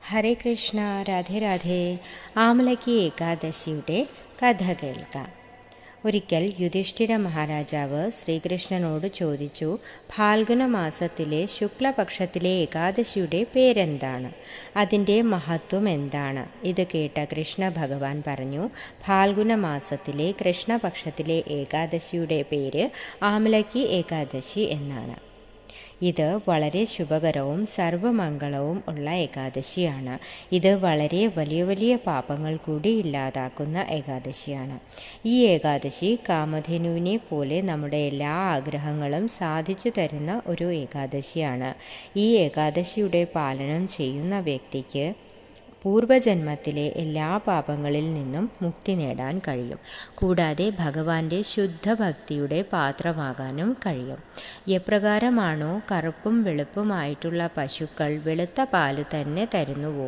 ഹരേ കൃഷ്ണ, രാധേ രാധേ. ആമലക്കി ഏകാദശിയുടെ കഥ കേൾക്കാം. ഒരിക്കൽ യുധിഷ്ഠിര മഹാരാജാവ് ശ്രീകൃഷ്ണനോട് ചോദിച്ചു, ഫാൽഗുന മാസത്തിലെ ശുക്ലപക്ഷത്തിലെ ഏകാദശിയുടെ പേരെന്താണ്? അതിൻ്റെ മഹത്വം എന്താണ്? ഇത് കേട്ട കൃഷ്ണ ഭഗവാൻ പറഞ്ഞു, ഫാൽഗുന മാസത്തിലെ കൃഷ്ണപക്ഷത്തിലെ ഏകാദശിയുടെ പേര് ആമലക്കി ഏകാദശി എന്നാണ്. ഇത് വളരെ ശുഭകരവും സർവമംഗളവും ഉള്ള ഏകാദശിയാണ്. ഇത് വളരെ വലിയ വലിയ പാപങ്ങൾ കൂടി ഇല്ലാതാക്കുന്ന ഏകാദശിയാണ്. ഈ ഏകാദശി കാമധേനുവിനെ പോലെ നമ്മുടെ എല്ലാ ആഗ്രഹങ്ങളും സാധിച്ചു തരുന്ന ഒരു ഏകാദശിയാണ്. ഈ ഏകാദശിയുടെ പാലനം ചെയ്യുന്ന വ്യക്തിക്ക് പൂർവജന്മത്തിലെ എല്ലാ പാപങ്ങളിൽ നിന്നും മുക്തി നേടാൻ കഴിയും. കൂടാതെ ഭഗവാന്റെ ശുദ്ധഭക്തിയുടെ പാത്രമാകാനും കഴിയും. എപ്രകാരമാണോ കറുപ്പും വെളുപ്പുമായിട്ടുള്ള പശുക്കൾ വെളുത്ത പാല് തന്നെ തരുന്നുവോ,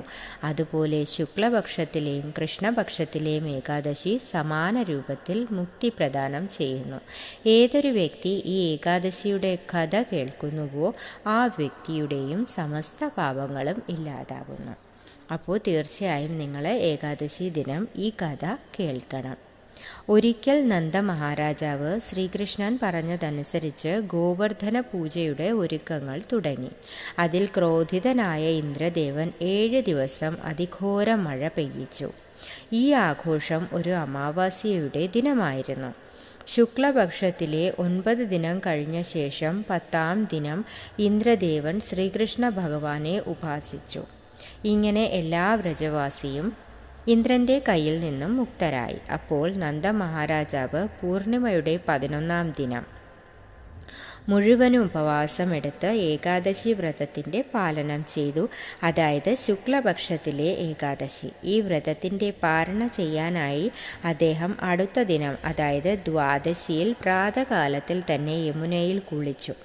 അതുപോലെ ശുക്ലപക്ഷത്തിലെയും കൃഷ്ണപക്ഷത്തിലെയും ഏകാദശി സമാന രൂപത്തിൽ മുക്തി പ്രദാനം ചെയ്യുന്നു. ഏതൊരു വ്യക്തി ഈ ഏകാദശിയുടെ കഥ കേൾക്കുന്നുവോ ആ വ്യക്തിയുടെയും സമസ്ത പാപങ്ങളും ഇല്ലാതാകുന്നു. അപ്പോൾ തീർച്ചയായും നിങ്ങൾ ഏകാദശി ദിനം ഈ കഥ കേൾക്കണം. ഒരിക്കൽ നന്ദ മഹാരാജാവ് ശ്രീകൃഷ്ണൻ പറഞ്ഞതനുസരിച്ച് ഗോവർദ്ധന പൂജയുടെ ഒരുക്കങ്ങൾ തുടങ്ങി. അതിൽ ക്രോധിതനായ ഇന്ദ്രദേവൻ 7 ദിവസം അതിഘോര മഴ പെയ്യിച്ചു. ഈ ആഘോഷം ഒരു അമാവാസ്യയുടെ ദിനമായിരുന്നു. ശുക്ലപക്ഷത്തിലെ 9 ദിനം കഴിഞ്ഞ ശേഷം 10ാം ദിനം ഇന്ദ്രദേവൻ ശ്രീകൃഷ്ണ ഭഗവാനെ ഉപാസിച്ചു. ഇങ്ങനെ എല്ലാ വ്രജവാസിയും ഇന്ദ്രൻ്റെ കയ്യിൽ നിന്നും മുക്തരായി. അപ്പോൾ നന്ദ മഹാരാജാവ് പൂർണിമയുടെ 11ാം ദിനം മുഴുവനും ഉപവാസമെടുത്ത് ഏകാദശി വ്രതത്തിൻ്റെ പാലനം ചെയ്തു. അതായത് ശുക്ലപക്ഷത്തിലെ ഏകാദശി. ഈ വ്രതത്തിൻ്റെ പാലന ചെയ്യാനായി അദ്ദേഹം അടുത്ത ദിനം, അതായത് ദ്വാദശിയിൽ പ്രാതകാലത്തിൽ തന്നെ യമുനയിൽ കുളിച്ചു.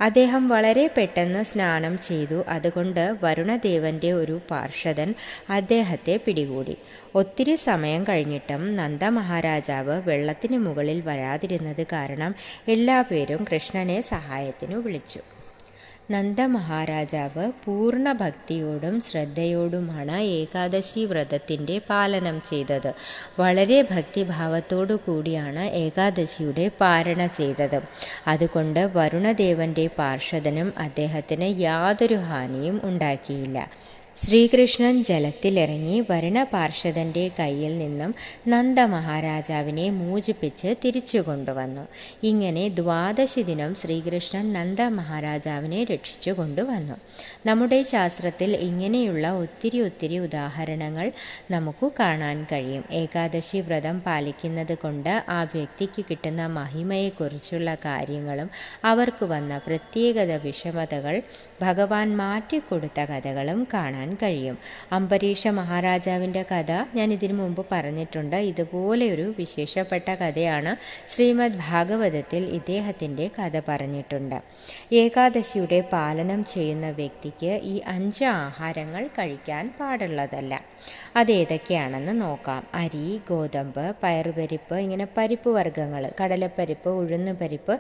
അദ്ദേഹം വളരെ പെട്ടെന്ന് സ്നാനം ചെയ്തു. അതുകൊണ്ട് വരുണദേവൻ്റെ ഒരു പാർഷദൻ അദ്ദേഹത്തെ പിടികൂടി. ഒത്തിരി സമയം കഴിഞ്ഞിട്ടും നന്ദ മഹാരാജാവ് വെള്ളത്തിന് മുകളിൽ വരാതിരുന്നത് കാരണം എല്ലാവരും കൃഷ്ണനെ സഹായത്തിനു വിളിച്ചു. നന്ദ മഹാരാജാവ് പൂർണ്ണ ഭക്തിയോടും ശ്രദ്ധയോടുമാണ് ഏകാദശി വ്രതത്തിൻ്റെ പാലനം ചെയ്തത്. വളരെ ഭക്തിഭാവത്തോടു കൂടിയാണ് ഏകാദശിയുടെ പാലന ചെയ്തത്. അതുകൊണ്ട് വരുണദേവൻ്റെ പാർഷദനും അദ്ദേഹത്തിന് യാതൊരു ഹാനിയും ഉണ്ടാക്കിയില്ല. ശ്രീകൃഷ്ണൻ ജലത്തിലിറങ്ങി വരുണപാർഷദൻ്റെ കയ്യിൽ നിന്നും നന്ദ മഹാരാജാവിനെ മോചിപ്പിച്ച് തിരിച്ചു കൊണ്ടുവന്നു. ഇങ്ങനെ ദ്വാദശി ദിനം ശ്രീകൃഷ്ണൻ നന്ദ മഹാരാജാവിനെ രക്ഷിച്ചു കൊണ്ടുവന്നു. നമ്മുടെ ശാസ്ത്രത്തിൽ ഇങ്ങനെയുള്ള ഒത്തിരി ഉദാഹരണങ്ങൾ നമുക്ക് കാണാൻ കഴിയും. ഏകാദശി വ്രതം പാലിക്കുന്നത് കൊണ്ട് ആ വ്യക്തിക്ക് കിട്ടുന്ന മഹിമയെക്കുറിച്ചുള്ള കാര്യങ്ങളും അവർക്ക് വന്ന പ്രത്യേകത വിഷമതകൾ ഭഗവാൻ മാറ്റിക്കൊടുത്ത കഥകളും കാണാൻ കഴിയും. അംബരീഷ മഹാരാജാവിൻ്റെ കഥ ഞാൻ ഇതിനു മുമ്പ് പറഞ്ഞിട്ടുണ്ട്. ഇതുപോലെ ഒരു വിശേഷപ്പെട്ട കഥയാണ് ശ്രീമദ് ഭാഗവതത്തിൽ ഇദ്ദേഹത്തിൻ്റെ കഥ പറഞ്ഞിട്ടുണ്ട്. ഏകാദശിയുടെ പാലനം ചെയ്യുന്ന വ്യക്തിക്ക് ഈ 5 ആഹാരങ്ങൾ കഴിക്കാൻ പാടുള്ളതല്ല. അതേതൊക്കെയാണെന്ന് നോക്കാം. അരി, ഗോതമ്പ്, പയറുപരിപ്പ്, ഇങ്ങനെ പരിപ്പ് വർഗ്ഗങ്ങൾ, കടലപ്പരിപ്പ്, ഉഴുന്ന് പരിപ്പ്,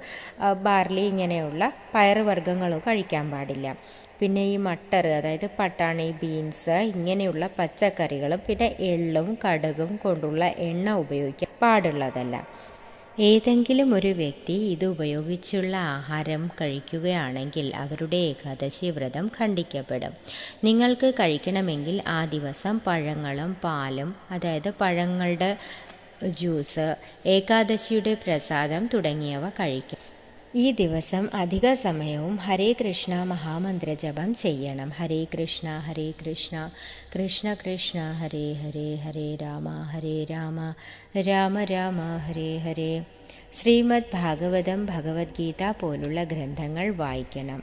ബാർലി, ഇങ്ങനെയുള്ള പയറുവർഗ്ഗങ്ങളും കഴിക്കാൻ പാടില്ല. പിന്നെ ഈ മട്ടർ, അതായത് പട്ടാണി, ബീൻസ്, ഇങ്ങനെയുള്ള പച്ചക്കറികളും പിന്നെ എള്ളും കടുകും കൊണ്ടുള്ള എണ്ണ ഉപയോഗിക്കാൻ പാടുള്ളതല്ല. ഏതെങ്കിലും ഒരു വ്യക്തി ഇത് ഉപയോഗിച്ചുള്ള ആഹാരം കഴിക്കുകയാണെങ്കിൽ അവരുടെ ഏകാദശി വ്രതം ഖണ്ഡിക്കപ്പെടും. നിങ്ങൾക്ക് കഴിക്കണമെങ്കിൽ ആ ദിവസം പഴങ്ങളും പാലും, അതായത് പഴങ്ങളുടെ ജ്യൂസ്, ഏകാദശിയുടെ പ്രസാദം തുടങ്ങിയവ കഴിക്കാം. ഈ ദിവസം അധിക സമയവും ഹരേ കൃഷ്ണ മഹാമന്ത്രജപം ചെയ്യണം. ഹരേ കൃഷ്ണ കൃഷ്ണ കൃഷ്ണ ഹരേ ഹരേ, ഹരേ രാമ രാമ രാമ ഹരേ ഹരേ. ശ്രീമദ് ഭാഗവതം, ഭഗവത്ഗീത പോലുള്ള ഗ്രന്ഥങ്ങൾ വായിക്കണം.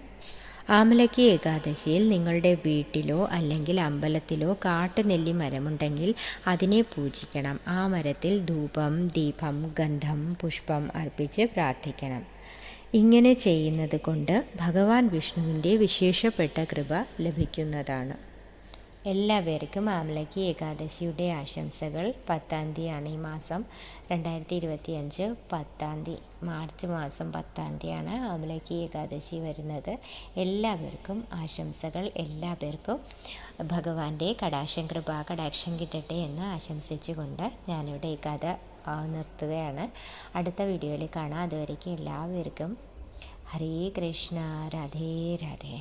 ആമലക്കി ഏകാദശിയിൽ നിങ്ങളുടെ വീട്ടിലോ അല്ലെങ്കിൽ അമ്പലത്തിലോ കാട്ടുനെല്ലി മരമുണ്ടെങ്കിൽ അതിനെ പൂജിക്കണം. ആ മരത്തിൽ ധൂപം, ദീപം, ഗന്ധം, പുഷ്പം അർപ്പിച്ച് പ്രാർത്ഥിക്കണം. ഇങ്ങനെ ചെയ്യുന്നത് കൊണ്ട് ഭഗവാൻ വിഷ്ണുവിൻ്റെ വിശേഷപ്പെട്ട കൃപ ലഭിക്കുന്നതാണ്. എല്ലാവർക്കും ആമലക്കി ഏകാദശിയുടെ ആശംസകൾ. 10-ാം തീയതിയാണ് ഈ മാസം 2025 10-ാം തീയതി, മാർച്ച് മാസം 10-ാം തീയതിയാണ് ആമലക്കി ഏകാദശി വരുന്നത്. എല്ലാവർക്കും ആശംസകൾ. എല്ലാവർക്കും ഭഗവാന്റെ കടാക്ഷം കിട്ടട്ടെ എന്ന് ആശംസിച്ചുകൊണ്ട് ഞാനിവിടെ ഈ കഥ നിർത്തുകയാണ്. അടുത്ത വീഡിയോയിൽ കാണാം. അതുവരേക്കും എല്ലാവർക്കും ഹരേ കൃഷ്ണ, രാധേ രാധേ.